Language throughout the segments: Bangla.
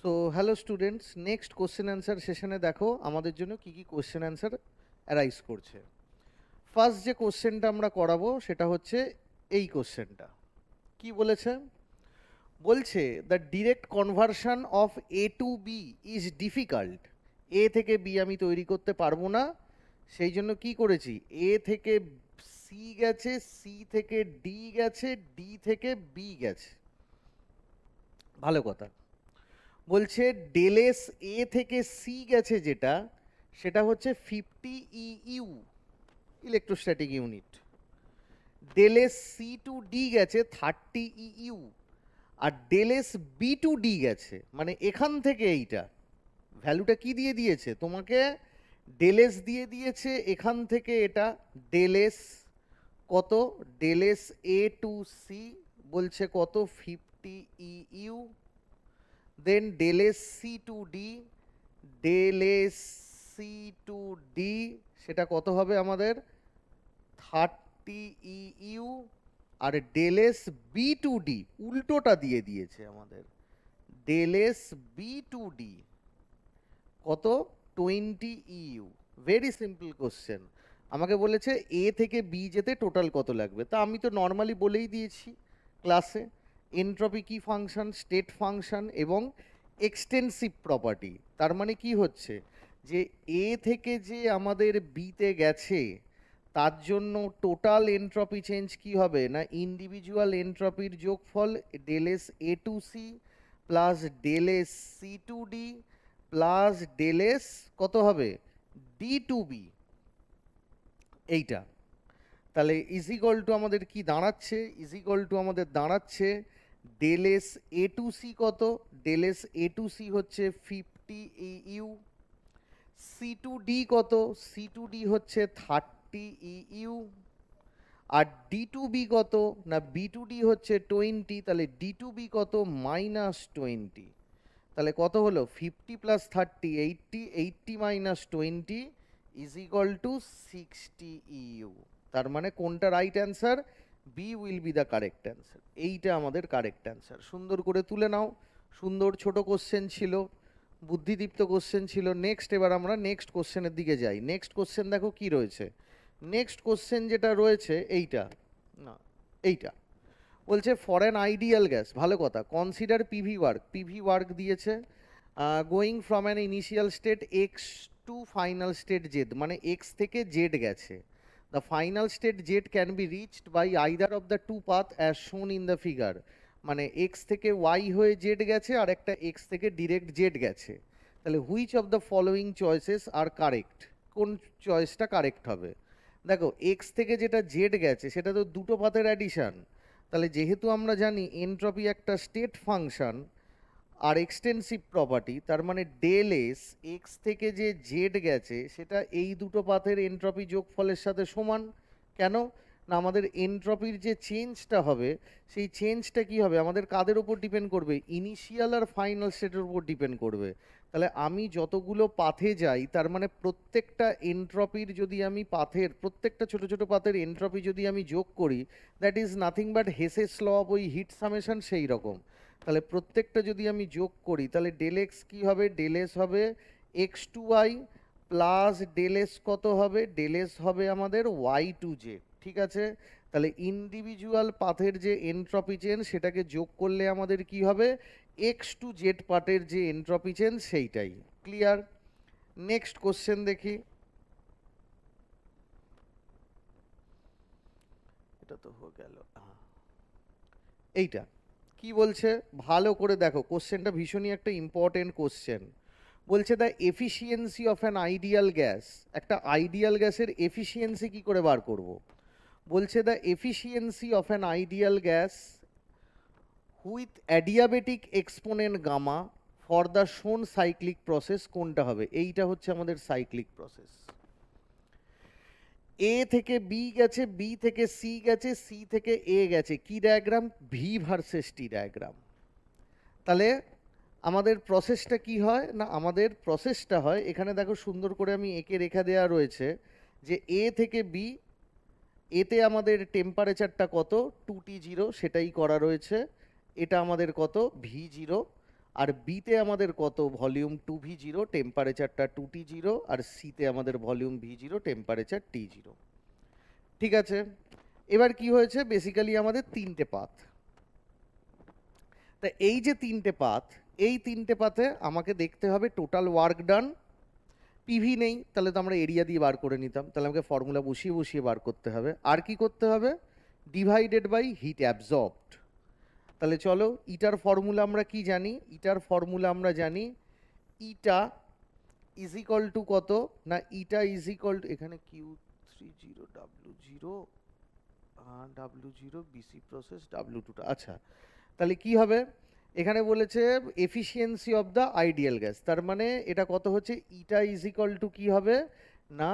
So hello students, next question answer সেশনে দেখো আমাদের জন্য কি কি কোশ্চেন অ্যান্সার অ্যারাইজ করছে। ফার্স্ট যে কোশ্চেনটা আমরা করাবো সেটা হচ্ছে এই কোশ্চেনটা। কি বলেছে? বলছে the direct conversion of A to B is difficult. A থেকে বি আমি তৈরি করতে পারবো না, সেই জন্য কি করেছি, এ থেকে সি গেছে, সি থেকে ডি গেছে, ডি থেকে বি গেছে। ভালো কথা। বলছে ডেল এস এ থেকে সি গেছে যেটা, সেটা হচ্ছে 50 U electrostatic unit. Del S C to D গেছে 30 ইউ। আর del S B to D গেছে, মানে এখান থেকে এইটা ভ্যালুটা কি দিয়ে দিয়েছে তোমাকে, ডেল এস দিয়ে দিয়েছে এখান থেকে এটা ডেল এস কত, del S A to C বলছে কত 50 U. Then del S C to D, del S C to D সেটা কত হবে আমাদের 30 ইউ। আর del S B to D উল্টোটা দিয়ে দিয়েছে আমাদের, del S B to D কত 20 ইউ। Very simple question. আমাকে বলেছে এ থেকে বি যেতে টোটাল কত লাগবে, তা আমি তো নর্মালি বলেই দিয়েছি ক্লাসে, এনট্রপি কি ফাংশন, স্টেট ফাংশন এবং এক্সটেন্সিভ প্রপার্টি। তার মানে কি হচ্ছে যে এ থেকে যে আমাদের বিতে গেছে তার জন্য টোটাল এনট্রপি চেঞ্জ কি হবে না, ইন্ডিভিজুয়াল এনট্রপির যোগফল del S A to C plus del S C to D plus del S কত হবে ডি টু বি, এইটা। তাহলে ইজ ইকুয়াল টু আমাদের কি দাঁড়াচ্ছে, ইজ ইকুয়াল টু আমাদের দাঁড়াচ্ছে del S A to C কত, del S A to C হচ্ছে 50 ইউ। সি টু ডি কত, সি টু ডি হচ্ছে 30 ইউ। আর ডি টু বি কত না, বি টু ডি হচ্ছে 20, তাহলে ডি টু বি কত -20। তাহলে কত হলো 50 plus 30 80, 80 minus 20 is equal to 60 U. তার মানে কোনটা right answer, B will be the correct answer. এইটা আমাদের কারেক্ট অ্যান্সার। সুন্দর করে তুলে নাও, সুন্দর ছোট কোশ্চেন ছিল, বুদ্ধিদীপ্ত কোশ্চেন ছিল। নেক্সট, এবার আমরা নেক্সট কোশ্চেনের দিকে যাই। নেক্সট কোশ্চেন দেখো কি রয়েছে। নেক্সট কোশ্চেন যেটা রয়েছে এইটা, না এইটা বলছে ফর অ্যান আইডিয়াল গ্যাস, ভালো কথা, consider PV work, PV work দিয়েছে going from an initial state X to final state Z, মানে এক্স থেকে জেড গেছে। The final state Z can be reached by either of the two path as shown in the figure. মানে এক্স থেকে ওয়াই হয়ে জেড গেছে আর একটা এক্স থেকে ডিরেক্ট জেড গেছে। তাহলে which of the following choices are correct, কোন চয়েসটা কারেক্ট হবে। দেখো এক্স থেকে যেটা জেড গেছে সেটা তো দুটো পাথের অ্যাডিশন, তাহলে যেহেতু আমরা জানি এনট্রপি একটা স্টেট ফাংশন আর এক্সটেন্সিভ প্রপার্টি, তার মানে ডেল এস এক্স থেকে যে জেড গেছে সেটা এই দুটো পাথের এনট্রপি যোগফলের সাথে সমান। কেন না, আমাদের এনট্রপির যে চেঞ্জটা হবে সেই চেঞ্জটা কি হবে আমাদের কাদের ওপর ডিপেন্ড করবে, ইনিশিয়াল আর ফাইনাল স্টেটের উপর ডিপেন্ড করবে। তাহলে আমি যতগুলো পাথে যাই তার মানে প্রত্যেকটা এনট্রপির যদি আমি পাথের প্রত্যেকটা ছোট ছোট পাথের এনট্রপি যদি আমি যোগ করি, that is nothing but Hess's law of ওই হিট সামেশন, সেই রকম। তাহলে প্রত্যেকটা যদি আমি যোগ করি তাহলে ডেল এক্স কী হবে, ডেল এস হবে X to Y plus del S কত হবে, ডেল এস হবে আমাদের ওয়াই টু জেড। ঠিক আছে, তাহলে ইন্ডিভিজুয়াল পাথের যে এনট্রপি চেঞ্জ সেটাকে যোগ করলে আমাদের কি হবে, এক্স টু জেড পার্টের যে এনট্রপি চেঞ্জ সেইটাই। ক্লিয়ার? নেক্সট কোশ্চেন দেখি। এটা তো হয়ে গেল, এইটা কি বলছে ভালো করে দেখো, কোশ্চেনটা ভীষণই একটা ইম্পর্টেন্ট কোশ্চেন। বলছে the efficiency of an ideal gas, একটা আইডিয়াল গ্যাসের এফিসিয়েন্সি কি করে বার করব। বলছে the efficiency of an ideal gas with adiabatic exponent gamma for the shown cyclic process, কোনটা হবে, এইটা হচ্ছে আমাদের সাইক্লিক প্রসেস। এ থেকে বি গেছে, বি থেকে সি গেছে, সি থেকে এ গেছে, কি ডায়াগ্রাম, ভি ভার্সেস টি ডায়াগ্রাম। তাহলে আমাদের প্রসেসটা কি হয় না, আমাদের প্রসেসটা হয় এখানে দেখো সুন্দর করে আমি একে রেখা দেওয়া রয়েছে যে এ থেকে বি, এতে আমাদের টেম্পারেচারটা কত 2T0 সেটাই করা রয়েছে, এটা আমাদের কত V0, আর বিতে আমাদের কত, ভলিউম 2v0, টেম্পারেচারটা 2t0, আর সিতে আমাদের ভলিউম v0, টেম্পারেচার t0। ঠিক আছে, এবার কি হয়েছে, বেসিক্যালি আমাদের তিনটে পাথ। তা এই যে তিনটে পাথ, এই তিনটে পাথে আমাকে দেখতে হবে টোটাল ওয়ার্ক ডান। পিভি নেই, তাহলে তো আমরা এরিয়া দিয়ে বার করে নিতাম, তাহলে আমাকে ফর্মুলা বসিয়ে বসিয়ে বার করতে হবে। আর কি করতে হবে, ডিভাইডেড বাই হিট অ্যাবজর্বড। তাহলে চলো, ইটার ফর্মুলা আমরা কি জানি, ইটার ফর্মুলা আমরা জানি ইটা ইজ ইকুয়াল টু কত না, ইটা ইজ ইকুয়াল টু, এখানে Q30 W0 W0 BC process W2টা। আচ্ছা, তাহলে কি হবে, এখানে বলেছে efficiency of the ideal gas, তার মানে এটা কত হচ্ছে, ইটা ইজ ইকুয়াল টু কি হবে না,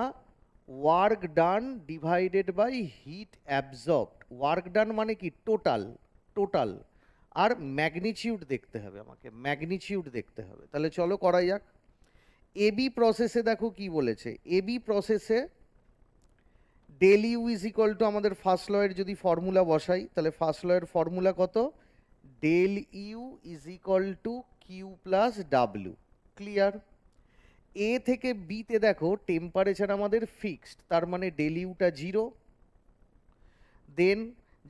work done divided by heat absorbed. Work done মানে কি, টোটাল, টোটাল। আর ম্যাগনিটিউড দেখতে হবে আমাকে, ম্যাগনিটিউড দেখতে হবে। তাহলে চলো করা যাক। এবি প্রসেসে দেখো কি বলেছে, এবি প্রসেসে del U is equal to, আমাদের ফার্স্ট লয়ের যদি ফর্মুলা বসাই, তাহলে ফার্স্ট লয়ের ফর্মুলা কত, del U is equal to Q plus W. Clear. A থেকে বিতে দেখো টেম্পারেচার আমাদের ফিক্সড, তার মানে ডেল ইউটা 0। দেন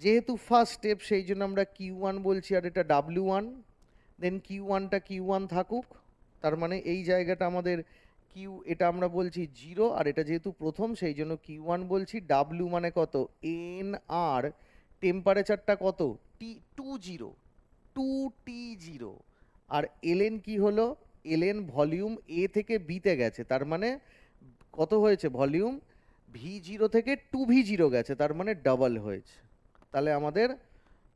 যেহেতু ফার্স্ট স্টেপ, সেই জন্য আমরা Q1 বলছি, আর এটা W1। দেন Q1টা Q1 থাকুক, তার মানে এই জায়গাটা আমাদের কিউ, এটা আমরা বলছি 0, আর এটা যেহেতু প্রথম সেই জন্য Q1 বলছি। W মানে কত, এন আর, টেম্পারেচারটা কত, T20, আর এলএন কি হলো, এলএন ভলিউম এ থেকে বিতে গেছে, তার মানে কত হয়েছে, ভলিউম V0 থেকে 2v0 গেছে, তার মানে ডাবল হয়েছে। তাহলে আমাদের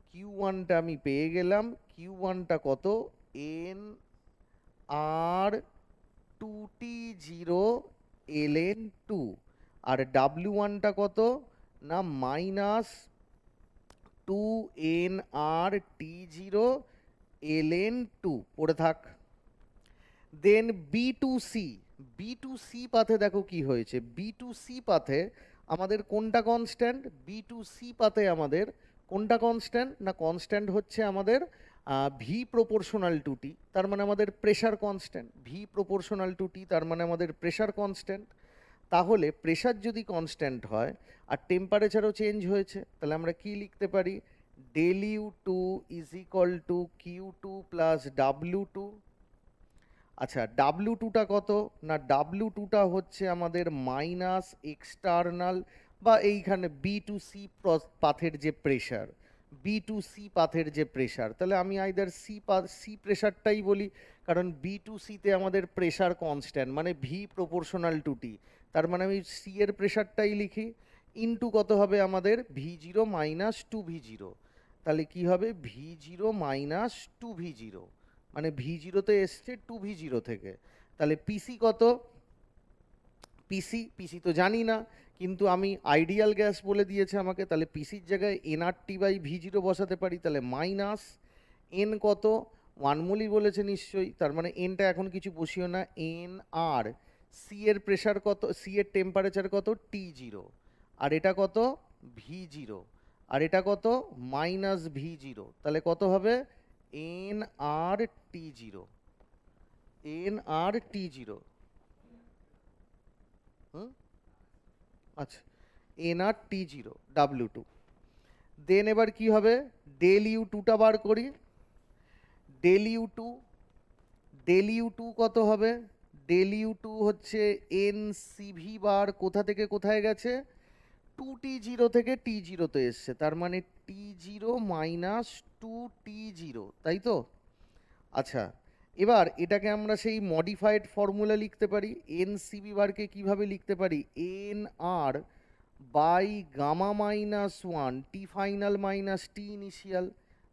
Q1টা আমি পেয়ে গেলাম, Q1টা কত, এন আর 2t0 ln 2, আর W1টা কত না, মাইনাস 2 nr t0 ln 2 পড়ে থাক। দেন B2C পাথে দেখো কি হয়েছে, B2C পাথে আমাদের কোনটা কনস্ট্যান্ট, B2C পাথে আমাদের কোনটা কনস্ট্যান্ট না, কনস্ট্যান্ট হচ্ছে আমাদের ভি প্রপোর্শনাল টু টি, তার মানে আমাদের pressure constant, V proportional to T, তার মানে আমাদের প্রেশার কনস্ট্যান্ট। তাহলে প্রেশার যদি কনস্ট্যান্ট হয় আর টেম্পারেচারও চেঞ্জ হয়েছে, তাহলে আমরা কি লিখতে পারি, del U two is equal to Q2 plus W2। আচ্ছা, W2টা কত না, W2টা হচ্ছে আমাদের মাইনাস এক্সটার্নাল, বা এইখানে B2C পাথের যে প্রেশার, B2C পাথের যে প্রেশার, তাহলে আমি আইদার সি প্রেশারটাই বলি, কারণ B2Cতে আমাদের প্রেশার কনস্ট্যান্ট, মানে ভি প্রপোর্শনাল টু টি, তার মানে আমি সি এর প্রেশারটাই লিখি, ইনটু কত হবে আমাদের V0 মাইনাস 2v0, তাহলে কি হবে V0 মাইনাস 2v0, মানে V0তে এসছে 2v0 থেকে। তাহলে পিসি কত, পিসি তো জানি না, কিন্তু আমি আইডিয়াল গ্যাস বলে দিয়েছে আমাকে, তাহলে পিসির জায়গায় এনআরটি বাই V0 বসাতে পারি, তাহলে মাইনাস এন কত, 1 মোলই বলেছে নিশ্চয়ই, তার মানে এনটা এখন কিছু বসিও না, এন আর, সি এর প্রেশার কত, সি এর টেম্পারেচার কত, T0, আর এটা কত V0, আর এটা কত মাইনাস V0, তাহলে কত হবে এন আর T0, এন আর T0। আচ্ছা, এন আর T0 W2। দেন এবার কি হবে, ডেল ইউ টুটা বার করি, ডেল ইউ টু কত হবে, ডেল ইউ টু হচ্ছে এন সিভি বার, কোথা থেকে কোথায় গেছে, 2t0 থেকে t0 তে এসছে, তার মানে T0 মাইনাস 2t0, তাই তো। আচ্ছা, এবার এটাকে আমরা সেই মডিফাইড ফর্মুলা লিখতে পারি, এন সিবি বারকে কীভাবে লিখতে পারি, N R by gamma minus 1 T final minus T initial,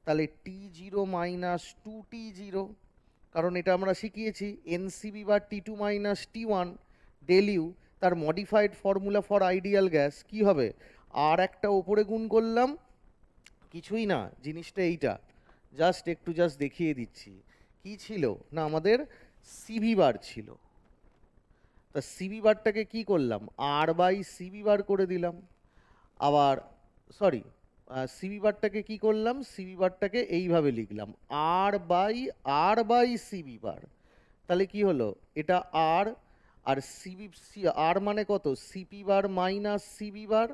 তাহলে T0 মাইনাস 2t0, কারণ এটা আমরা শিখিয়েছি NCV bar T2 minus T1 del U, তার modified formula for ideal gas কি হবে, আর একটা ওপরে গুণ করলাম, কিছুই না, জিনিসটা এইটা, একটু দেখিয়ে দিচ্ছি কি ছিল না, আমাদের সিভি বার ছিল, তা সিভি বারটাকে কি করলাম, আর বাই সিভি বার করে দিলাম, আবার সরি সিবি বারটাকে কি করলাম, সিবি বারটাকে এইভাবে লিখলাম আর বাই সিবি বার। তাহলে কি হলো, এটা আর, আর সিবি আর মানে কত, CP bar minus CB bar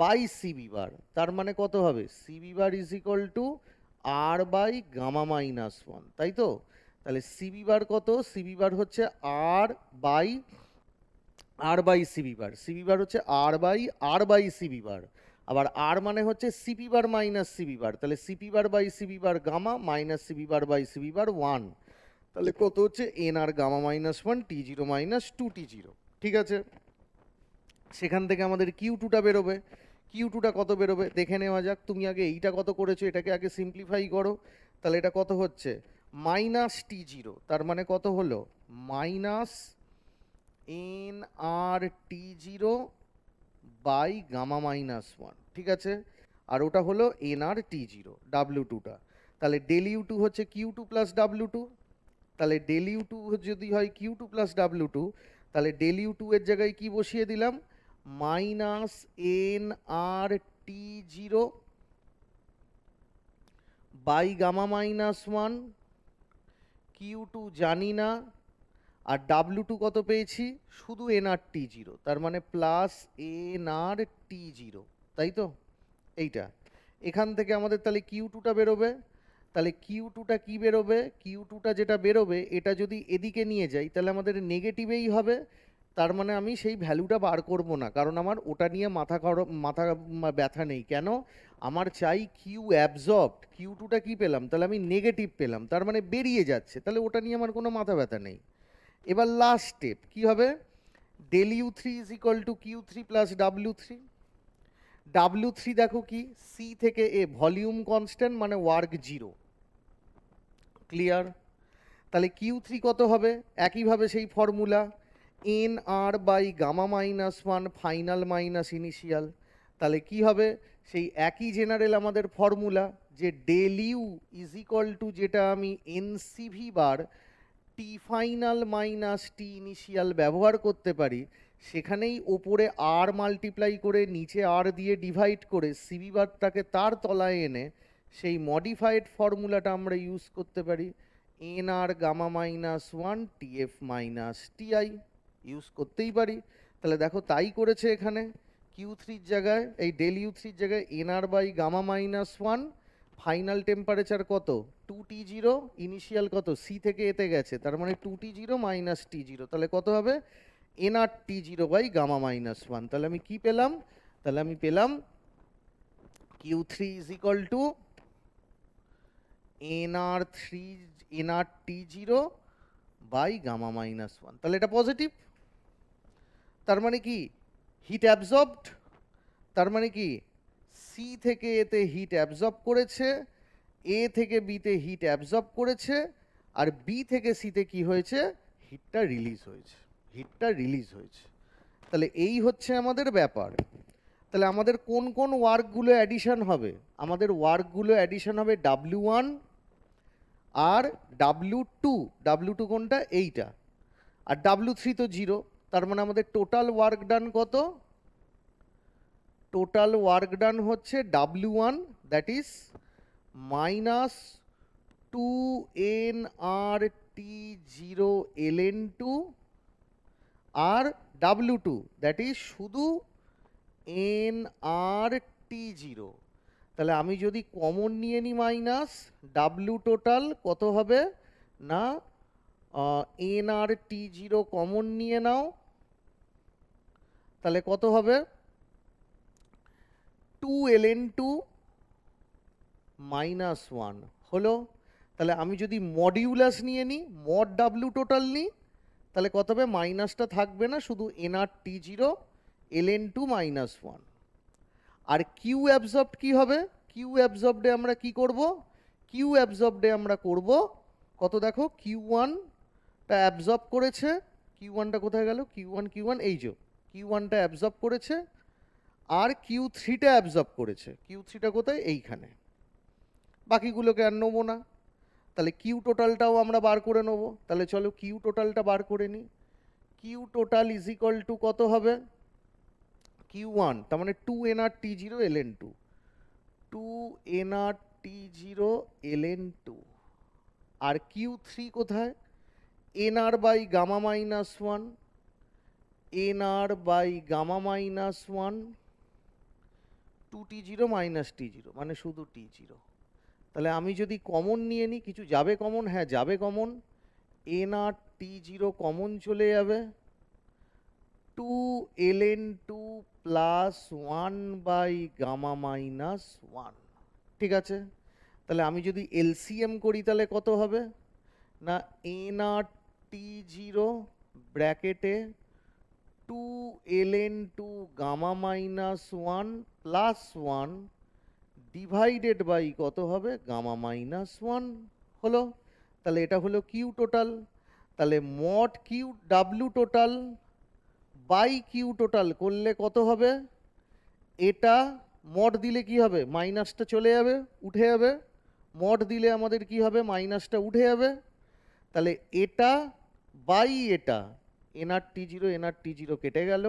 by CB bar, তার মানে কত হবে, CV bar is equal to R by gamma minus one, তাই তো? তাহলে সিবি বার কত, সিবি বার হচ্ছে R by CB bar, CB bar হচ্ছে আর বাই সিবি বার, আবার আর মানে হচ্ছে CP bar minus CB bar, তাহলে CP bar by CB bar gamma minus CB bar by CB bar one, তাহলে কত হচ্ছে N R gamma minus one T zero minus two T zero. ঠিক আছে, সেখান থেকে আমাদের কিউ টুটা বেরোবে। কিউ টুটা কত বেরোবে দেখে নেওয়া যাক। তুমি আগে এইটা কত করেছো, এটাকে আগে সিম্পলিফাই করো। তাহলে এটা কত হচ্ছে, মাইনাস টি জিরো, তার মানে কত হলো, minus N R T zero by gamma minus one. ঠিক আছে, আর ওটা হলো N R T zero, W টুটা। তাহলে ডেল ইউ টু হচ্ছে Q two plus W two. তাহলে ডেল ইউ টু যদি হয় Q two plus W two, তাহলে ডেল ইউ টু এর জায়গায় কি বসিয়ে দিলাম, minus N R T zero by gamma minus one, Q two জানি না, আর ডাব্লিউ টু কত পেয়েছি, শুধু এন আর টি জিরো, তার মানে plus N R T zero, তাই তো? এইটা এখান থেকে আমাদের তাহলে কিউ টুটা বেরোবে। তাহলে কিউ টুটা কী বেরোবে, কিউ টুটা যেটা বেরোবে এটা যদি এদিকে নিয়ে যাই তাহলে আমাদের নেগেটিভেই হবে, তার মানে আমি সেই ভ্যালুটা বার করব না, কারণ আমার ওটা নিয়ে মাথা ব্যথা নেই। কেন, আমার চাই কিউ অ্যাবজর্বড, কিউ টুটা কী পেলাম, তাহলে আমি নেগেটিভ পেলাম, তার মানে বেরিয়ে যাচ্ছে, তাহলে ওটা নিয়ে আমার কোনো মাথা ব্যথা নেই। এবার লাস্ট স্টেপ কী হবে, del U three is equal to Q three plus W three. W three দেখো কি, সি থেকে এ ভলিউম কনস্ট্যান্ট মানে ওয়ার্ক জিরো, ক্লিয়ার? তাহলে কিউ থ্রি কত হবে, একইভাবে সেই formula, N R by gamma minus one final minus initial. তাহলে কি হবে, সেই একই জেনারেল আমাদের ফর্মুলা, যে del U is equal to, যেটা আমি এনসিভি বার T final minus T initial ব্যবহার করতে পারি, সেখানেই ওপরে আর মাল্টিপ্লাই করে নিচে আর দিয়ে ডিভাইড করে সিবি বারটাকে তার তলায় এনে সেই মডিফাইড ফর্মুলাটা আমরা ইউজ করতে পারি, N R gamma minus one TF minus TI use করতেই পারি। তাহলে দেখো তাই করেছে এখানে, কিউ থ্রির জায়গায়, এই ডেল ইউ থ্রির জায়গায় N R by gamma minus one, final temperature কত, টু টি জিরো, ইনিশিয়াল কত, সি থেকে এতে গেছে, তার মানে two T zero minus T zero, তাহলে কত হবে, N R T zero by gamma minus one. তাহলে আমি কি পেলাম, তাহলে আমি পেলাম Q three is equal to N R T zero by gamma minus one. তাহলে এটা পজিটিভ, তার মানে কি হিট অ্যাবজর্বড, তার মানে কি সি থেকে এতে হিট অ্যাবজর্ব করেছে, এ থেকে বিতে হিট অ্যাবজর্ব করেছে, আর বি থেকে সিতে কি হয়েছে, হিটটা রিলিজ হয়েছে, হিটটা রিলিজ হয়েছে। তাহলে এই হচ্ছে আমাদের ব্যাপার। তাহলে আমাদের কোন কোন ওয়ার্কগুলো অ্যাডিশন হবে, আমাদের ওয়ার্কগুলো অ্যাডিশন হবে ডাব্লিউ ওয়ান আর ডাব্লিউ টু। ডাব্লিউ টু কোনটা, এইটা, আর ডাব্লিউ থ্রি তো জিরো, তার মানে আমাদের টোটাল ওয়ার্ক ডান কত, টোটাল ওয়ার্ক ডান হচ্ছে W one, that is minus two N R T zero L N two, আর ডাব্লিউ টু দ্যাট ইজ শুধু এন আর টি জিরো। তাহলে আমি যদি কমন নিয়ে নিই মাইনাস, ডাব্লিউ টোটাল কত হবে না, N R T zero common নিয়ে নাও, তাহলে কত হবে, টু এল এন টু মাইনাস ওয়ান হলো। তাহলে আমি যদি মডিউলাস নিয়ে নিই, মড ডাব্লিউ টোটাল নিই, তাহলে কত হবে, মাইনাসটা থাকবে না, শুধু N R T zero L N two minus one. আর কিউ অ্যাবজর্বড কি হবে, কিউ অ্যাবজর্বডে আমরা কি করব, কিউ অ্যাবজর্বডে আমরা করব কত, দেখো কিউ ওয়ানটা অ্যাবজর্ব করেছে, কিউ ওয়ানটা কোথায় গেল, কিউ ওয়ান এই যে, কিউ ওয়ানটা অ্যাবজর্ব করেছে, আর কিউ থ্রিটা অ্যাবজর্ব করেছে, কিউ থ্রিটা কোথায়, এইখানে, বাকিগুলোকে আর নেবো না। তাহলে কিউ টোটালটাও আমরা বার করে নেবো। তাহলে চলো কিউ টোটালটা বার করে নিই। Q total is equal to কত হবে, কিউ ওয়ান তার মানে two N R T zero L N two, two NR T zero LN two. আর কিউ থ্রি কোথায়? NR by gamma minus one, NR by gamma minus one, two T zero minus T zero, মানে শুধু টি জিরো। তাহলে আমি যদি কমন নিয়ে নিই, কিছু যাবে কমন? হ্যাঁ যাবে common. NR T zero common চলে যাবে, two LN two plus one by gamma minus one. ঠিক আছে, তাহলে আমি যদি এলসিএম করি তাহলে কত হবে না, এনআর টি জিরো ব্র্যাকেটে two LN two gamma minus one plus one divided by কত হবে, গামা মাইনাস ওয়ান হলো। তাহলে এটা হলো কিউ টোটাল। তাহলে mod Q W total by Q total করলে কত হবে, এটা মড দিলে কি হবে, মাইনাসটা চলে যাবে, উঠে যাবে। মড দিলে আমাদের কি হবে, মাইনাসটা উঠে যাবে। তাহলে এটা বাই এটা, এনআর টি জিরো কেটে গেল,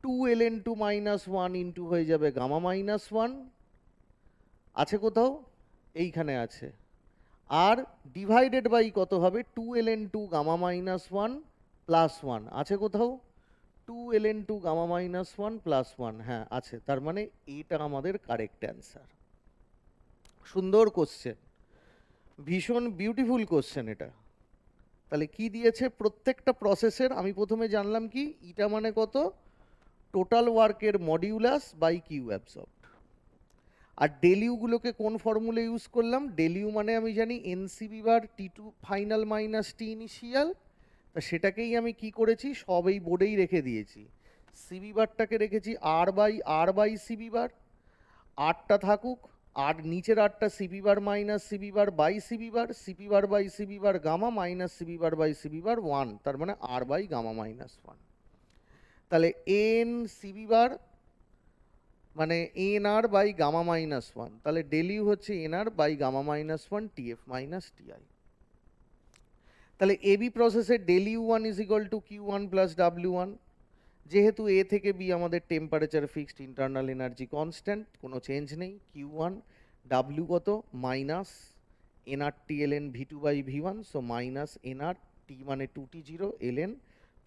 two LN two minus one into হয়ে যাবে গামা মাইনাস ওয়ান, আছে কোথাও, এইখানে আছে। আর ডিভাইডেড বাই কত হবে, two LN two gamma minus one plus one, আছে কোথাও, two LN two gamma minus one plus one, হ্যাঁ আছে। তার মানে এইটা আমাদের কারেক্ট অ্যান্সার। সুন্দর কোশ্চেন, ভীষণ বিউটিফুল কোশ্চেন এটা। তাহলে কি দিয়েছে, প্রত্যেকটা প্রসেসের আমি প্রথমে জানলাম কি, ইটা মানে কত, টোটাল ওয়ার্কের মডিউলাস বাই কিউ অ্যাবসর্বড। আর ডেলিউগুলোকে কোন ফর্মুলা ইউজ করলাম, ডেলিউ মানে আমি জানি এনসিবি বার টি two final minus T initial. তা সেটাকেই আমি কি করেছি, সব এই বোর্ডেই রেখে দিয়েছি। সিবি বারটাকে রেখেছি আর বাই সিবি বার, আরটা থাকুক, আর নিচের আরটা CB bar minus CB bar by CB bar, CB bar by CB bar gamma minus CB bar by CB bar one, তার মানে R by gamma minus one. তাহলে এন সিবি বার মানে N R by gamma minus one, তাহলে ডেলিউ হচ্ছে N R by gamma minus one TF minus TI. তাহলে এবি প্রসেসের del U one is equal to Q one plus W one. যেহেতু এ থেকে বি আমাদের temperature fixed, internal energy constant, কোনো চেঞ্জ নেই, কিউ ওয়ান, ডাব্লিউ কত minus NR T L N V two by V one, so minus NR T মানে two T zero L N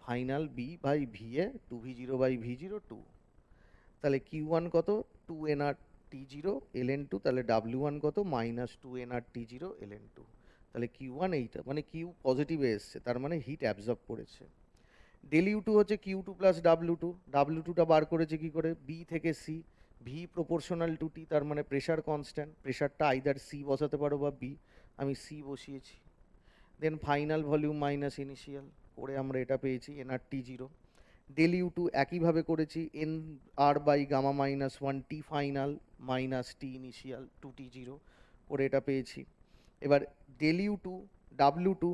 final B by V A two V zero by V zero two. তাহলে কিউ ওয়ান কত, two NR T zero L N two, তাহলে ডাব্লিউ ওয়ান কত minus two NR T zero L N two. তাহলে কিউ ওয়ান এইটা, মানে কিউ পজিটিভে এসছে, তার মানে হিট অ্যাবজর্ব করেছে। ডেলিউ টু হচ্ছে Q two plus W two, W টুটা বার করেছে কি করে, বি থেকে C, V proportional to T, তার মানে প্রেশার কনস্ট্যান্ট, প্রেশারটা আইদার সি বসাতে পারো বা বি, আমি সি বসিয়েছি। Then final volume minus initial করে আমরা এটা পেয়েছি NR T zero. Del U two একইভাবে করেছি, N R by gamma minus one T final minus T initial two T zero করে এটা পেয়েছি। এবার ডেলিউ টু ডাব্লিউ টু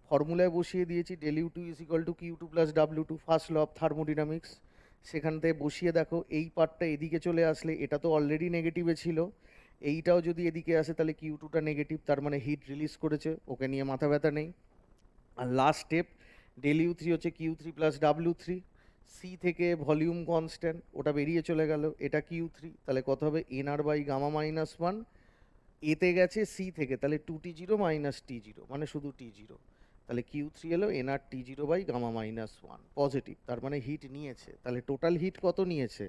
ফর্মুলায় বসিয়ে দিয়েছি, del U two is equal to Q two plus W two, first law of thermodynamics. সেখান থেকে বসিয়ে দেখো, এই পার্টটা এদিকে চলে আসলে, এটা তো অলরেডি নেগেটিভে ছিল, এইটাও যদি এদিকে আসে তাহলে কিউ টুটা নেগেটিভ, তার মানে হিট রিলিজ করেছে, ওকে নিয়ে মাথা ব্যথা নেই। আর লাস্ট স্টেপ, ডেলিউ থ্রি হচ্ছে Q three plus W three, C থেকে ভলিউম কনস্ট্যান্ট ওটা বেরিয়ে চলে গেল, এটা কিউ থ্রি, তাহলে কত হবে NR by gamma minus one, এতে গেছে সি থেকে, তাহলে two T zero minus T zero মানে শুধু টি জিরো, তাহলে কিউ থ্রি এলো NR T zero by gamma minus one positive, তার মানে হিট নিয়েছে। তাহলে টোটাল হিট কত নিয়েছে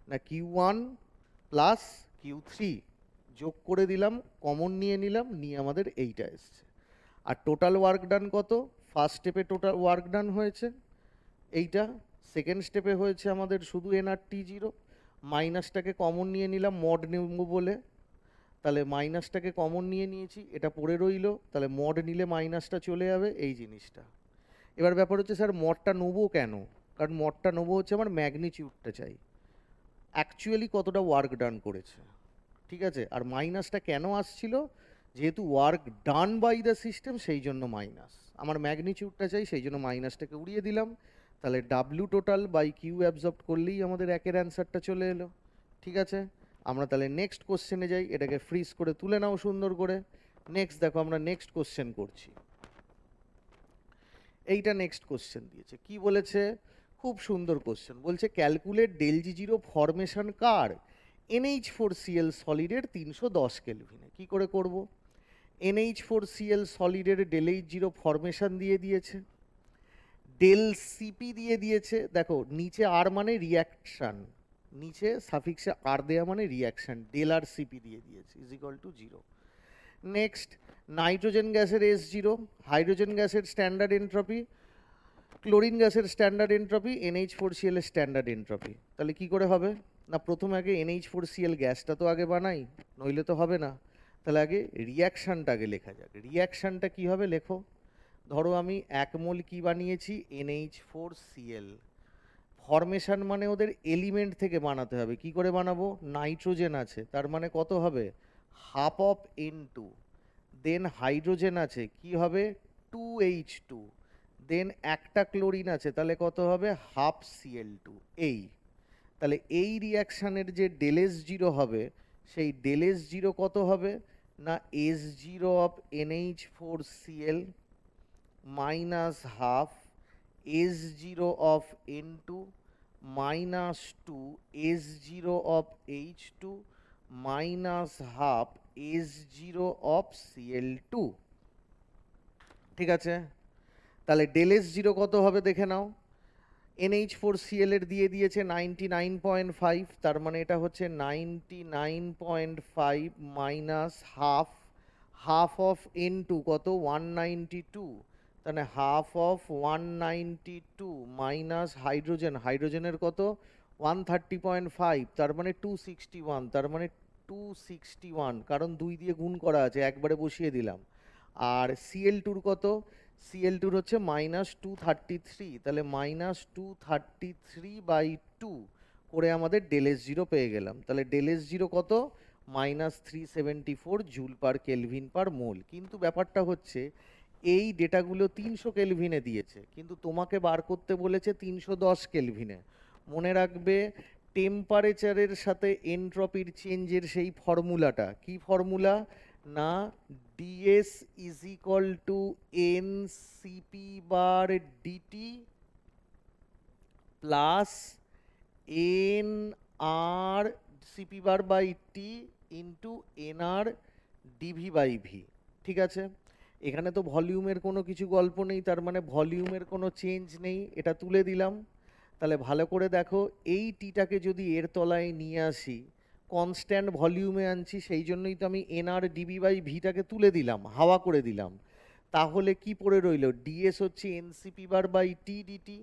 না, Q one plus Q three যোগ করে দিলাম, কমন নিয়ে নিলাম, নিয়ে আমাদের এইটা এসছে। আর টোটাল ওয়ার্ক ডান কত, ফার্স্ট স্টেপে টোটাল ওয়ার্ক ডান হয়েছে এইটা, সেকেন্ড স্টেপে হয়েছে আমাদের শুধু এনআর টি জিরো, মাইনাসটাকে কমন নিয়ে নিলাম মড নেব বলে, তাহলে মাইনাসটাকে কমন নিয়ে নিয়েছি, এটা পড়ে রইলো, তাহলে মড নিলে মাইনাসটা চলে যাবে, এই জিনিসটা। এবার ব্যাপার হচ্ছে স্যার মডটা নেবো কেন, কারণ মডটা নেবো হচ্ছে আমার ম্যাগনিটিউডটা চাই, অ্যাকচুয়ালি কতটা ওয়ার্ক ডান করেছে, ঠিক আছে। আর মাইনাসটা কেন আসছিল, যেহেতু work done by the system সেই জন্য মাইনাস, আমার ম্যাগনিটিউডটা চাই, সেই জন্য মাইনাসটাকে উড়িয়ে দিলাম। তাহলে W total by Q absorb করলেই আমাদের একের অ্যান্সারটা চলে এলো, ঠিক আছে। আমরা তাহলে নেক্সট কোশ্চেনে যাই, এটাকে ফ্রিজ করে তুলে নাও সুন্দর করে। নেক্সট দেখো আমরা নেক্সট কোশ্চেন করছি, এইটা নেক্সট কোশ্চেন দিয়েছে, কি বলেছে, খুব সুন্দর কোশ্চেন, বলছে calculate del G zero formation কার NH4Cl সলিডের 310 কেলভিনে। কি করে করব? NH4Cl সলিডের ডেল এইচ জিরো ফরমেশন দিয়ে দিয়েছে, ডেল সিপি দিয়ে দিয়েছে। দেখো নিচে আর মানে রিয়াকশান, নিচে সাফিক্সে আর দেওয়া মানে রিয়াকশান, ডেল আর সিপি দিয়ে দিয়েছে is equal two 0। Next nitrogen গ্যাসের S0, হাইড্রোজেন গ্যাসের স্ট্যান্ডার্ড এন্ট্রপি, ক্লোরিন গ্যাসের স্ট্যান্ডার্ড এন্ট্রপি, NH4Cl এর স্ট্যান্ডার্ড এন্ট্রপি। তাহলে কি করে হবে? না প্রথমে আগে NH4Cl গ্যাসটা তো আগে বানাই, নইলে তো হবে না। তাহলে আগে রিয়াকশানটা আগে লেখা যাক। রিয়াকশানটা কি হবে লেখো। ধরো আমি 1 মোল কি বানিয়েছি? NH4Cl। ফরমেশন মানে ওদের এলিমেন্ট থেকে বানাতে হবে। কি করে বানাবো? নাইট্রোজেন আছে, তার মানে কত হবে? Half of N2। Then hydrogen আছে, কি হবে? 2H2। দেন একটা ক্লোরিন আছে, তাহলে কত হবে? Half Cl2। এই তাহলে এই রিয়াকশানের যে ডেল এস জিরো হবে, সেই ডেল এস জিরো কত হবে? না S0 of NH4Cl minus half S0 of N2 minus 2 S0 of H2 minus half S0 of Cl2। ঠিক আছে, তাহলে ডেল এস জিরো কত হবে দেখে নাও। NH4Cl এর দিয়ে দিয়েছে 99.5, তার মানে এটা হচ্ছে 99.5 minus half, half of N2 কত? 192, তাহলে হাফ অফ 192 মাইনাস হাইড্রোজেন, হাইড্রোজেনের কত? 130.5, তার মানে 261, তার মানে 261, কারণ 2 দিয়ে গুণ করা আছে, একবারে বসিয়ে দিলাম। আর Cl2 কত? Cl2 হচ্ছে -233, তাহলে -233/2 করে আমাদের ডেল এস জিরো পেয়ে গেলাম। তাহলে ডেল এস জিরো কত? -374 জুল পার কেলভিন পার মোল। কিন্তু ব্যাপারটা হচ্ছে এই ডেটাগুলো 300 কেলভিনে দিয়েছে, কিন্তু তোমাকে বার করতে বলেছে 310 কেলভিনে। মনে রাখবে টেম্পারেচারের সাথে এনট্রপির চেঞ্জের সেই ফর্মুলাটা। কি ফর্মুলা? না ds is equal to NCP bar dT plus NR Cp bar by T into NR dV by V. ঠিক আছে, এখানে তো ভলিউমের কোনো কিছু গল্প নেই, তার মানে ভলিউমের কোনো চেঞ্জ নেই, এটা তুলে দিলাম। তাহলে ভালো করে দেখো, এই টিটাকে যদি এর তলায় নিয়ে আসি, কনস্ট্যান্ট ভলিউমে আনছি, সেই জন্যই তো আমি NR ডিবি বাই ভিটাকে তুলে দিলাম, হাওয়া করে দিলাম। তাহলে কি পড়ে রইল? ডিএস হচ্ছে NCp bar by T dT.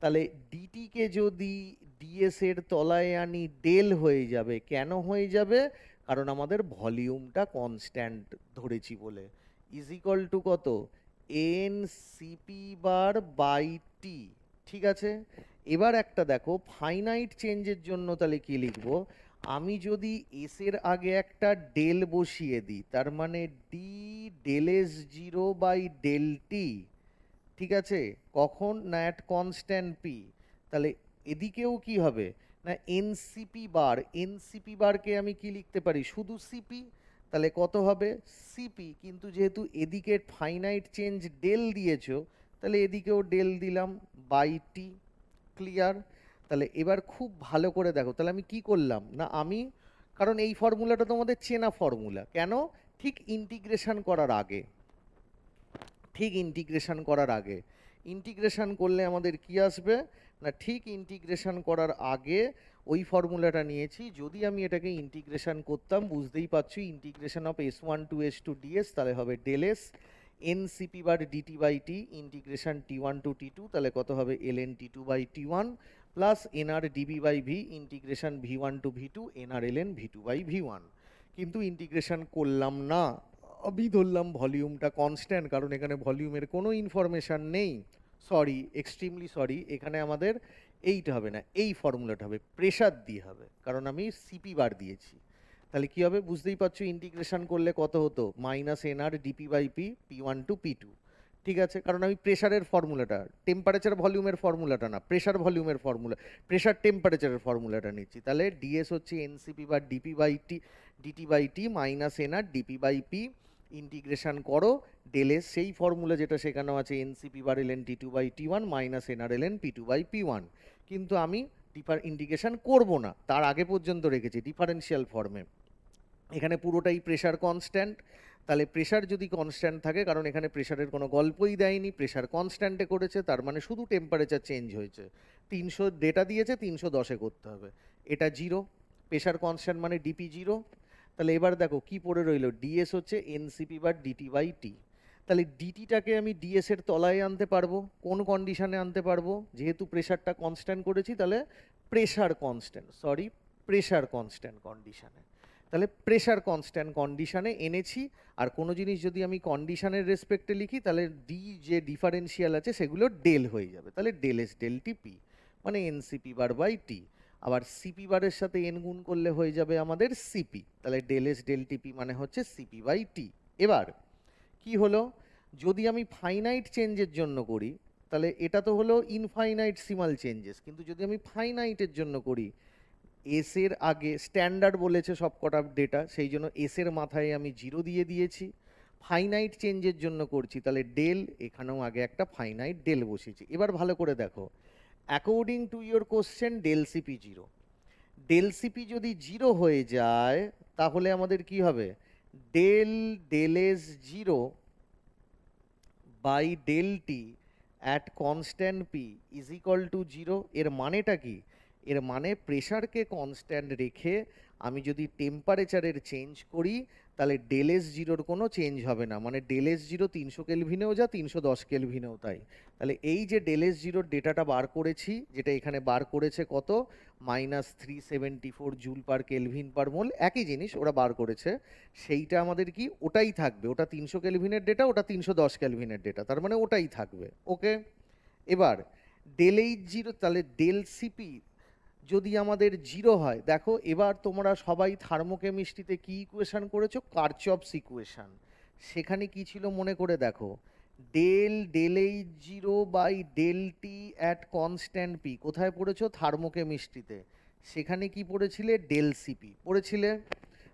তাহলে ডিটিকে যদি ডিএস এর তলায় আনি, ডেল হয়ে যাবে। কেন হয়ে যাবে? কারণ আমাদের ভলিউমটা কনস্ট্যান্ট ধরেছি বলে। ইজ ইকুয়াল টু কত? এনসিপি বার বাই টি। ঠিক আছে, এবার একটা দেখো ফাইনাইট চেঞ্জের জন্য তাহলে কি লিখবো? আমি যদি এস এর আগে একটা ডেল বসিয়ে দিই, তার মানে D del S zero by del T. ঠিক আছে, কখন? না অ্যাট কনস্ট্যান্ট পি। তাহলে এদিকেও কি হবে? না এনসিপি বার, এনসিপি বারকে আমি কি লিখতে পারি? শুধু সিপি। তাহলে কত হবে? সিপি, কিন্তু যেহেতু এদিকে ফাইনাইট চেঞ্জ ডেল দিয়েছো, তাহলে এদিকেও ডেল দিলাম বাই টি। ক্লিয়ার? তাহলে এবার খুব ভালো করে দেখো, তাহলে আমি কি করলাম? না আমি, কারণ এই ফর্মুলাটা তোমাদের চেনা ফর্মুলা। কেন? ঠিক ইন্টিগ্রেশন করার আগে, ঠিক ইন্টিগ্রেশন করার আগে, ইন্টিগ্রেশন করলে আমাদের কি আসবে? না ঠিক ইন্টিগ্রেশন করার আগে ওই ফর্মুলাটা নিয়েছি। যদি আমি এটাকে ইন্টিগ্রেশন করতাম, বুঝতেই পারছি integration of S1 two S2 ds, তাহলে হবে del S NCp bar dT by T integration T1 to T2, তাহলে কত হবে? ln T2 by T1 plus NR dV by V integration V1 to V2 NR ln V2 by V1। কিন্তু ইন্টিগ্রেশন করলাম না, আমি ধরলাম ভলিউমটা কনস্ট্যান্ট, কারণ এখানে ভলিউমের কোনো ইনফরমেশান নেই। সরি, এক্সট্রিমলি সরি, এখানে আমাদের এইটা হবে না, এই ফর্মুলাটা হবে, প্রেশার দিয়ে হবে, কারণ আমি সিপি বার দিয়েছি। তাহলে কি হবে? বুঝতেই পারছো ইন্টিগ্রেশন করলে কত হতো? -NR dP by P P1 to P2। ঠিক আছে, কারণ আমি প্রেশারের ফর্মুলাটা, টেম্পারেচার ভলিউমের ফর্মুলাটা না, প্রেশার ভলিউমের ফর্মুলা, প্রেশার টেম্পারেচারের ফর্মুলাটা নিচ্ছি। তাহলে ডিএস হচ্ছে NCp bar dP by T dT by T -NR dP by P integration করো ডেল এস, সেই ফর্মুলা যেটা সেখানেও আছে, NCp bar ln T2 by T1 -NR ln P2 by P1। কিন্তু আমি ইন্ডিকেশন করব না, তার আগে পর্যন্ত রেখেছি ডিফারেন্সিয়াল ফর্মে। এখানে পুরোটাই প্রেশার কনস্ট্যান্ট, তাহলে প্রেশার যদি কনস্ট্যান্ট থাকে, কারণ এখানে প্রেশারের কোনো গল্পই দেয়নি, প্রেশার কনস্ট্যান্টে করেছে, তার মানে শুধু টেম্পারেচার চেঞ্জ হয়েছে। 300 ডেটা দিয়েছে, 310-এ করতে হবে, এটা জিরো, প্রেশার কনস্ট্যান্ট মানে ডিপি জিরো। তাহলে এবার দেখো কি পড়ে রইলো, ডিএস হচ্ছে এনসিপি বা ডিটি বাই টি। তাহলে ডিটিটাকে আমি ডিএস এর তলায় আনতে পারবো, কোন কন্ডিশনে আনতে পারবো, যেহেতু প্রেশারটা কনস্ট্যান্ট করেছি, তাহলে প্রেশার কনস্ট্যান্ট কন্ডিশনে, তাহলে প্রেশার কনস্ট্যান্ট কন্ডিশনে এনেছি। আর কোনো জিনিস যদি আমি কন্ডিশনের রেসপেক্টে লিখি, তাহলে ডি যে ডিফারেন্সিয়াল আছে সেগুলো ডেল হয়ে যাবে, তাহলে ডেল এস ডেল টিপি মানে এনসিপি বার বাই টি। আবার সিপি বারের সাথে এন গুণ করলে হয়ে যাবে আমাদের সিপি, তাহলে ডেল এস ডেল টিপি মানে হচ্ছে সিপি বাই টি। এবার কি হলো, যদি আমি ফাইনাইট চেঞ্জের জন্য করি, তাহলে এটা তো হলো ইনফাইনাইটসিমাল চেঞ্জেস, কিন্তু যদি আমি ফাইনাইটের জন্য করি, এস এর আগে স্ট্যান্ডার্ড বলেছে সব কটা ডেটা, সেই জন্য এস এর মাথায় আমি জিরো দিয়ে দিয়েছি। ফাইনাইট চেঞ্জের জন্য করছি, তাহলে ডেল, এখানেও আগে একটা ফাইনাইট ডেল বসিয়েছি। এবার ভালো করে দেখো, according to your question del Cp zero, del Cp যদি জিরো হয়ে যায়, তাহলে আমাদের কি হবে, del S zero by del T at constant P is equal to zero. এর মানেটা কি, এর মানে প্রেশারকে কনস্ট্যান্ট রেখে আমি যদি টেম্পারেচারের চেঞ্জ করি, তাহলে ডেল এস জিরোর কোনো চেঞ্জ হবে না, মানে ডেল এস জিরো 300 কেলভিনেও যা 310 কেলভিনেও তাই। তাহলে এই যে ডেল এস জিরোর ডেটাটা বার করেছি, যেটা এখানে বার করেছে কত, -374 জুল পার কেলভিন পার মোল, একই জিনিস ওরা বার করেছে, সেইটা আমাদের কি ওটাই থাকবে, ওটা 300 কেলভিনের ডেটা, ওটা 310 কেলভিনের ডেটা, তার মানে ওটাই থাকবে। ওকে, এবার ডেল এইচ জিরো, তাহলে ডেল সিপি যদি আমাদের জিরো হয়, দেখো এবার তোমরা সবাই থার্মোকেমিস্ট্রিতে কি ইকুয়েশন করেছো, কারচফস ইকুয়েশন। সেখানে কি ছিল মনে করে দেখো, del H zero by del T at constant P, কোথায় পড়েছো, থার্মোকেমিস্ট্রিতে। সেখানে কি পড়েছিলে, ডেল সিপি পড়েছিলে।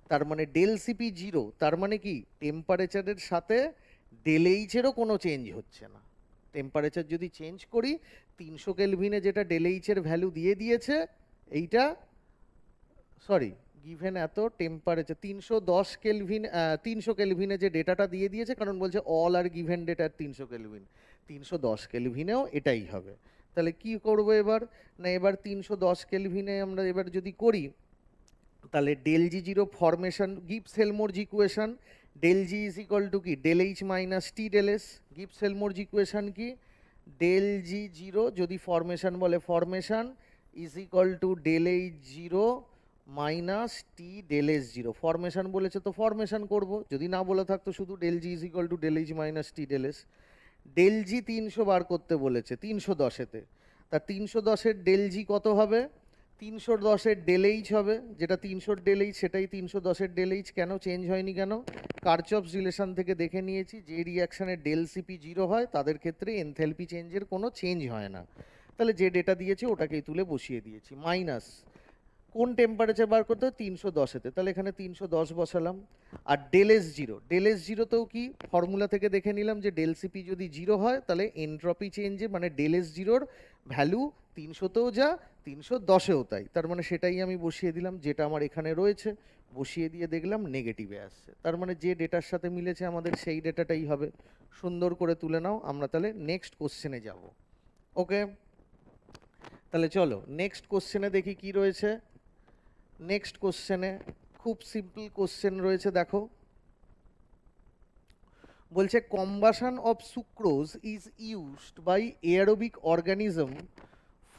তার মানে ডেল সিপি জিরো, তার মানে কি টেম্পারেচারের সাথে ডেল এইচেরও কোনো চেঞ্জ হচ্ছে না। টেম্পারেচার যদি চেঞ্জ করি, 300 কেলভিনে যেটা ডেল এইচের ভ্যালু দিয়ে দিয়েছে, এইটা সরি গিভেন এত টেম্পারেচার 310 কেলভিন, 300 কেলভিনে যে ডেটাটা দিয়ে দিয়েছে, কারণ বলছে all are given data 300 kelvin, 310 কেলভিনেও এটাই হবে। তাহলে কি করব এবার, না এবার 310 কেলভিনে আমরা এবার যদি করি, তাহলে del G zero formation, Gibbs Helmholtz equation, del G is equal to কি, del H minus T del S. Gibbs Helmholtz equation কি, ডেল জি জিরো যদি ফরমেশন বলে formation is equal to del H zero minus T del S zero. Formation বলেছে তো ফরমেশন করব, যদি না বলে থাকতো শুধু del G is equal to del H minus T del S. Del G 300 বার করতে বলেছে 310-এতে, তা 310-এর ডেল জি কত হবে, 310-এর ডেল এইচ হবে, যেটা 300-র ডেল এইচ সেটাই 310-এর ডেল এইচ। কেন চেঞ্জ হয়নি কেন, কারচফস রিলেশন থেকে দেখে নিয়েছি, যে রিয়াকশানে ডেল সিপি জিরো হয় তাদের ক্ষেত্রে এনথ্যালপি চেঞ্জের কোনো চেঞ্জ হয় না। তাহলে যে ডেটা দিয়েছে ওটাকেই তুলে বসিয়ে দিয়েছি, মাইনাস কোন টেম্পারেচার বার করতে হবে, 310-এতে, তাহলে এখানে 310 বসালাম। আর ডেল এস জিরোতেও কি ফর্মুলা থেকে দেখে নিলাম যে ডেল সিপি যদি জিরো হয়, তাহলে এনট্রপি চেঞ্জে মানে ডেল এস জিরোর ভ্যালু 300-তেও যা 310-এও তাই, তার মানে সেটাই আমি বসিয়ে দিলাম, যেটা আমার এখানে রয়েছে বসিয়ে দিয়ে দেখলাম নেগেটিভে আসছে, তার মানে যে ডেটার সাথে মিলেছে আমাদের সেই ডেটাটাই হবে। সুন্দর করে তুলে নাও, আমরা তাহলে নেক্সট কোশ্চেনে যাব। ওকে, তাহলে চলো নেক্সট কোশ্চেনে দেখি কি রয়েছে। নেক্সট কোশ্চেনে খুব সিম্পল কোশ্চেন রয়েছে, দেখো বলছে combustion of sucrose is used by aerobic organism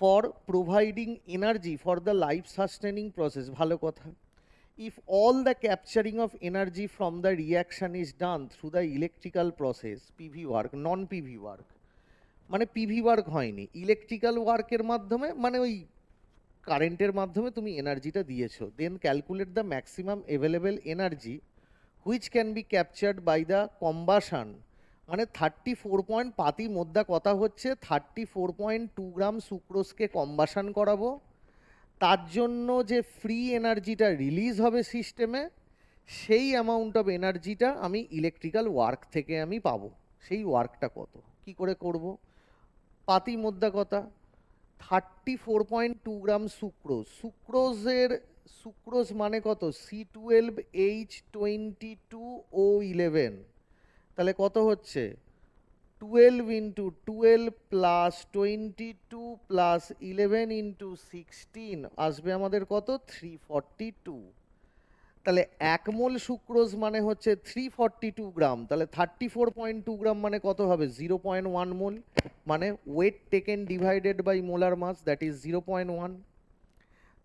for providing energy for the life sustaining process. ভালো কথা, if all the capturing of energy from the reaction is done through the electrical process, PV work, non PV work, মানে পিভি ওয়ার্ক হয়নি, ইলেকট্রিক্যাল ওয়ার্কের মাধ্যমে, মানে ওই কারেন্টের মাধ্যমে তুমি এনার্জিটা দিয়েছো, then calculate the maximum available energy which can be captured by the combustion, মানে 34 পাতি মোদ্দা কথা হচ্ছে 34.2 গ্রাম সুক্রোজকে কম্বাশন করাবো, তার জন্য যে ফ্রি এনার্জিটা রিলিজ হবে সিস্টেমে, সেই অ্যামাউন্ট অফ এনার্জিটা আমি ইলেকট্রিক্যাল ওয়ার্ক থেকে আমি পাবো। সেই ওয়ার্কটা কত, কি করে করব, পাতি মোদ্দা কথা, 34.2 গ্রাম সুক্রোজ। সুক্রোজ মানে কত? C12H22O11, তাহলে কত হচ্ছে? 12 ইন্টু 12 প্লাস 22 প্লাস 11 ইন্টু 16 আসবে আমাদের কত? 342। তাহলে 1 মোল সুক্রোজ মানে হচ্ছে 342 গ্রাম, তাহলে 34.2 গ্রাম মানে কত হবে? 0.1 মোল, মানে weight taken divided by molar mass, that is 0.1।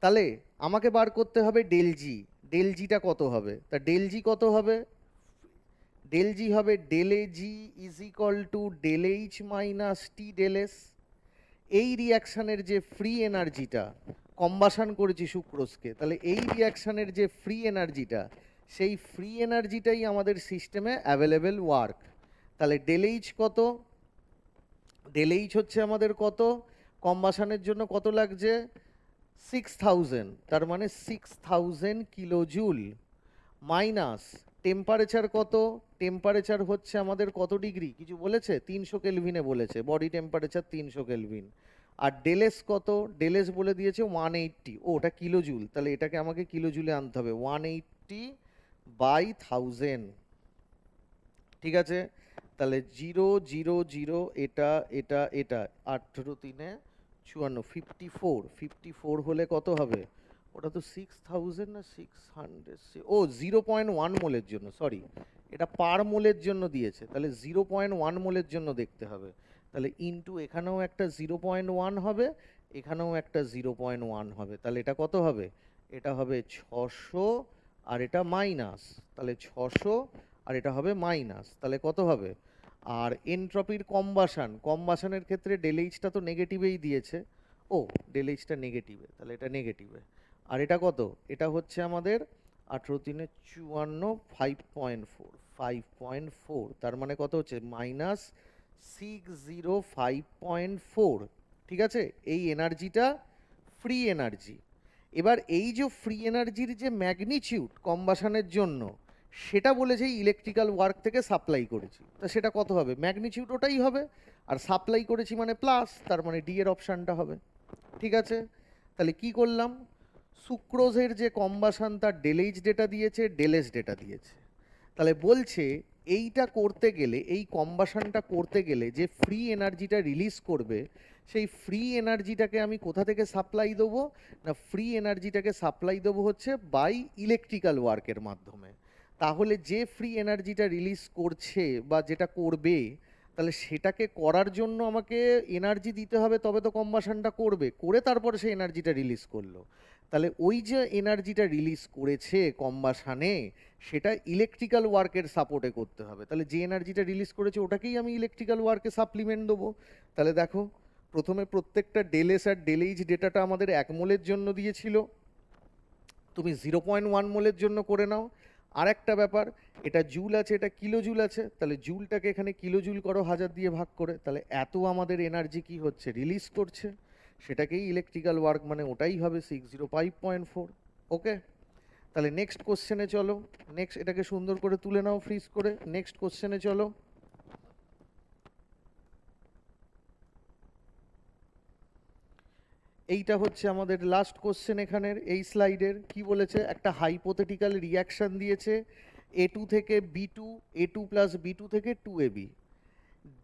তাহলে আমাকে বার করতে হবে ডেল জি। ডেল জিটা কত হবে? তা ডেল জি কত হবে? ডেল জি হবে del A G is equal to del H minus T del S. এই রিয়াকশানের যে ফ্রি এনার্জিটা, কম্বাসান করেছি সুক্রোজকে, তাহলে এই রিয়াকশানের যে ফ্রি এনার্জিটা, সেই ফ্রি এনার্জিটাই আমাদের সিস্টেমে অ্যাভেলেবেল ওয়ার্ক। তাহলে ডেল এইচ কত? ডেল এইচ হচ্ছে আমাদের কত? কম্বাসানের জন্য কত লাগছে? 6000, তার মানে 6000 কিলোজুল, মাইনাস টেম্পারেচার কত? টেম্পারেচার হচ্ছে আমাদের কত ডিগ্রি কিছু বলেছে? 300 কেলভিনে বলেছে, বডি টেম্পারেচার 300 কেলভিন। আর ডেলেস কত? ডেলেস বলে দিয়েছে 180। ও ওটা কিলোজুল, তাহলে এটাকে আমাকে কিলোজুলে আনতে হবে, 180/1000। ঠিক আছে, তাহলে 000, এটা এটা এটা 18×3 = 54। 54 হলে কত হবে? ওটা তো 6000 না 600? ও 0.1 মোলের জন্য, সরি, এটা পার মোলের জন্য দিয়েছে, তাহলে 0.1 মোলের জন্য দেখতে হবে। তাহলে ইনটু এখানেও একটা 0.1 হবে, এখানেও একটা 0.1 হবে, তাহলে এটা কত হবে? এটা হবে 600, আর এটা মাইনাস, তাহলে 600 আর এটা হবে মাইনাস, তাহলে কত হবে? আর এনট্রপির কম্বাসানের ক্ষেত্রে ডেল এইচটা তো নেগেটিভেই দিয়েছে। ও ডেল এইচটা নেগেটিভে, তাহলে এটা নেগেটিভে। আর এটা কত? এটা হচ্ছে আমাদের 18×3 = 54, 5.4, তার মানে কত হচ্ছে? -605.4। ঠিক আছে, এই এনার্জিটা ফ্রি এনার্জি। এবার এই যে ফ্রি এনার্জির যে ম্যাগনিটিউড কম্বাসানের জন্য, সেটা বলেছে ইলেকট্রিক্যাল ওয়ার্ক থেকে সাপ্লাই করেছি, তা সেটা কত হবে? ম্যাগনিটিউড ওটাই হবে, আর সাপ্লাই করেছি মানে প্লাস, তার মানে ডি এর অপশানটা হবে। ঠিক আছে, তাহলে কি করলাম? সুক্রোজের যে কম্বাসান তার ডেলএইচ ডেটা দিয়েছে, ডেলএস ডেটা দিয়েছে। তাহলে বলছে এইটা করতে গেলে, এই কম্বাসানটা করতে গেলে যে ফ্রি এনার্জিটা রিলিজ করবে, সেই ফ্রি এনার্জিটাকে আমি কোথা থেকে সাপ্লাই দেবো? না, ফ্রি এনার্জিটাকে সাপ্লাই দেবো হচ্ছে বাই ইলেকট্রিক্যাল ওয়ার্কের মাধ্যমে। তাহলে যে ফ্রি এনার্জিটা রিলিজ করছে বা যেটা করবে, তাহলে সেটাকে করার জন্য আমাকে এনার্জি দিতে হবে, তবে তো কম্বাসানটা করবে, করে তারপরে সেই এনার্জিটা রিলিজ করলো। তাহলে ওই যে এনার্জিটা রিলিজ করেছে কম্বাসানে, সেটা ইলেকট্রিক্যাল ওয়ার্কের সাপোর্টে করতে হবে। তাহলে যে এনার্জিটা রিলিজ করেছে ওটাকেই আমি ইলেকট্রিক্যাল ওয়ার্কে সাপ্লিমেন্ট দেবো। তাহলে দেখো, প্রথমে প্রত্যেকটা ডেলএস আর ডেলএইচ ডেটাটা আমাদের 1 মোলের জন্য দিয়েছিল, তুমি 0.1 মোলের জন্য করে নাও। আর একটা ব্যাপার, এটা জুল আছে, এটা কিলো জুল আছে, তাহলে জুলটাকে এখানে কিলো জুল করো 1000 দিয়ে ভাগ করে, তাহলে এত আমাদের এনার্জি কি হচ্ছে? রিলিজ করছে, সেটাকেই ইলেকট্রিক্যাল ওয়ার্ক মানে ওটাই হবে 605.4। ওকে, তাহলে নেক্সট কোশ্চেনে চলো। নেক্সট, এটাকে সুন্দর করে তুলে নাও ফ্রিজ করে, নেক্সট কোশ্চেনে চলো। এইটা হচ্ছে আমাদের লাস্ট কোশ্চেন এখানের এই স্লাইডের। কি বলেছে? একটা হাইপোথেটিক্যাল রিয়াকশন দিয়েছে, A2 থেকে B2, A2 প্লাস B2 থেকে 2AB।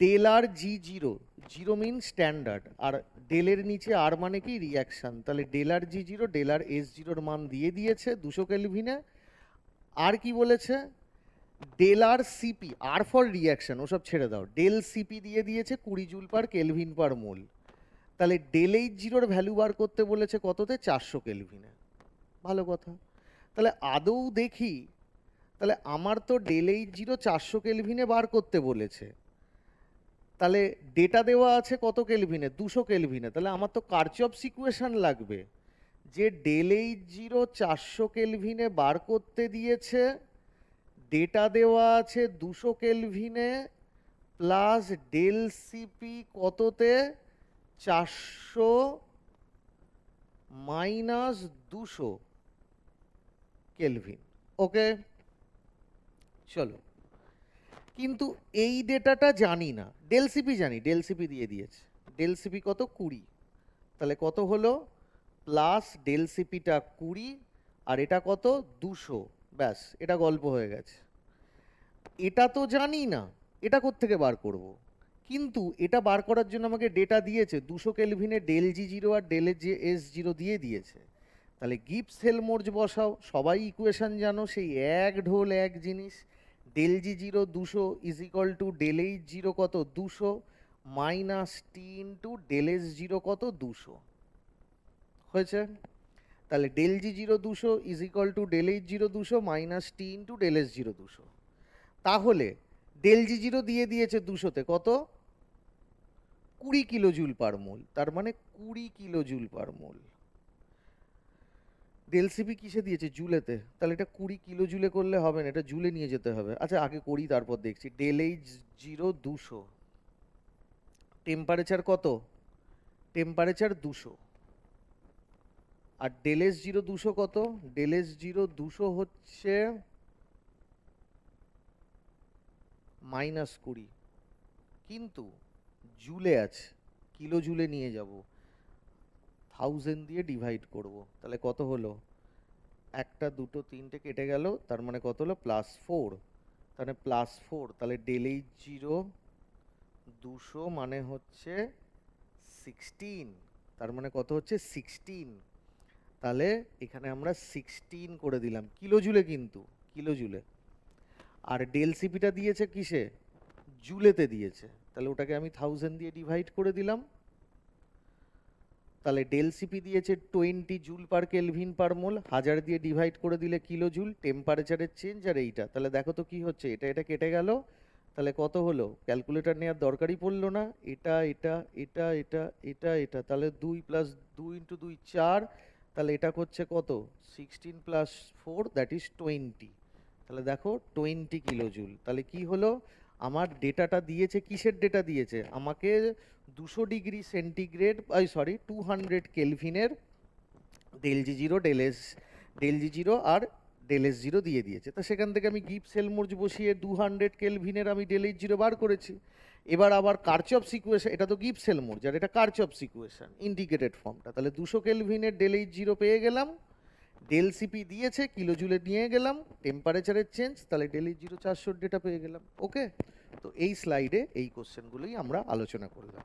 Del R G zero, zero mean standard, আর ডেলের নিচে আর মানে কি? রিয়াকশান। তাহলে del R G zero, del R S জিরোর মান দিয়ে দিয়েছে 200 কেলভিনে। আর কি বলেছে? Del R Cp, R for reaction, ওসব ছেড়ে দাও, ডেল সিপি দিয়ে দিয়েছে 20 জুল পার কেলভিন পার মোল। তাহলে ডেল এইচ জিরোর ভ্যালু বার করতে বলেছে কততে? 400 কেলভিনে। ভালো কথা, তাহলে আদৌ দেখি, তাহলে আমার তো ডেল এইচ জিরো 400 কেলভিনে বার করতে বলেছে, তাহলে ডেটা দেওয়া আছে কত কেলভিনে? 200 কেলভিনে। তাহলে আমার তো কার্চফস ইকুয়েশন লাগবে, যে ডেল এইচ জিরো 400 কেলভিনে বার করতে দিয়েছে, ডেটা দেওয়া আছে 200 কেলভিনে, প্লাস ডেল সিপি কততে? 400 মাইনাস 200 কেলভিন। ওকে, চলো, কিন্তু এই ডেটাটা জানি না। ডেল সিপি জানি, ডেল সিপি দিয়ে দিয়েছে, ডেল সিপি কত? 20। তাহলে কত হলো, প্লাস ডেল সিপিটা 20 আর এটা কত 200, ব্যাস এটা গল্প হয়ে গেছে। এটা তো জানি না, এটা কোত্থেকে বার করব? কিন্তু এটা বার করার জন্য আমাকে ডেটা দিয়েছে 200 কেলভিনে ডেল জি জিরো আর ডেল এস জিরো দিয়ে দিয়েছে। তাহলে গিবস হেলমোরজ বসাও, সবাই ইকুয়েশন জানো, সেই এক ঢোল এক জিনিস। Del G zero 200 is equal to del H zero কত 200 minus T into del S zero কত 200 হয়েছে। তাহলে del G zero 200 is equal to del H zero 200 minus T into del S zero 200। তাহলে ডেল জি জিরো দিয়ে দিয়েছে 200-তে কত 20 কিলো জুল পার মোল, তার মানে 20 কিলো জুল পার মোল। ডেল সিপি কিসে দিয়েছে, জুলেতে, তাহলে এটা 20 কিলো জুলে করলে হবে না, এটা জুলে নিয়ে যেতে হবে। আচ্ছা আগে করি তারপর দেখছি। ডেল এইচ জিরো 200, টেম্পারেচার কত, টেম্পারেচার 200, আর ডেল এস জিরো 200 কত, ডেল এস জিরো 200 হচ্ছে -20, কিন্তু জুলে আছে, কিলো জুলে নিয়ে যাব, 1000 দিয়ে ডিভাইড করব, তাহলে কত হলো, একটা দুটো তিনটে কেটে গেল, তার মানে কত হলো +4, তাহলে +4, তাহলে ডেল এইচ জিরো 200 মানে হচ্ছে 16, তার মানে কত হচ্ছে 16, তাহলে এখানে আমরা 16 করে দিলাম কিলো জুলে, কিন্তু কিলো জুলে। আর ডেল সিপিটা দিয়েছে কিসে, জুলেতে দিয়েছে, তাহলে ওটাকে আমি 1000 দিয়ে ডিভাইড করে দিলাম। তাহলে ডেল সিপি দিয়েছে 20 জুল পার কেলভিন পার মোল, 1000 দিয়ে ডিভাইড করে দিলে কিলো জুল, টেম্পারেচারের চেঞ্জ আর এইটা, তাহলে দেখো তো কি হচ্ছে, এটা এটা কেটে গেল, তাহলে কত হলো, ক্যালকুলেটর নেওয়ার দরকারই পড়লো না, এটা এটা এটা এটা এটা এটা, তাহলে 2 + 2 × 2 4, তাহলে এটা হচ্ছে কত 16 + 4 দ্যাট ইজ 20, তাহলে দেখো 20 কিলো জুল। তাহলে কি হলো, আমার ডেটাটা দিয়েছে, কিসের ডেটা দিয়েছে আমাকে, 200 degree centigrade, sorry 200 কেলভিনের del G zero del G zero আর ডেল এস জিরো দিয়ে দিয়েছে। তা সেখান থেকে আমি গিবস হেলমোরজ বসিয়ে 200 কেলভিনের আমি ডেল এইচ জিরো বার করেছি। এবার আবার কারচপস ইকুয়েশন, এটা তো গিবস হেলমোরজ আর এটা কারচপস ইকুয়েশন ইন্টিগ্রেটেড ফর্মটা, তাহলে 200 কেলভিনের ডেল এইচ জিরো পেয়ে গেলাম, ডেল সিপি দিয়েছে কিলো জুলে নিয়ে গেলাম, টেম্পারেচারের চেঞ্জ, তাহলে ডেল এইচ জিরো 400 ডেটা পেয়ে গেলাম। ওকে, তো এই স্লাইডে এই কোশ্চেনগুলোই আমরা আলোচনা করলাম।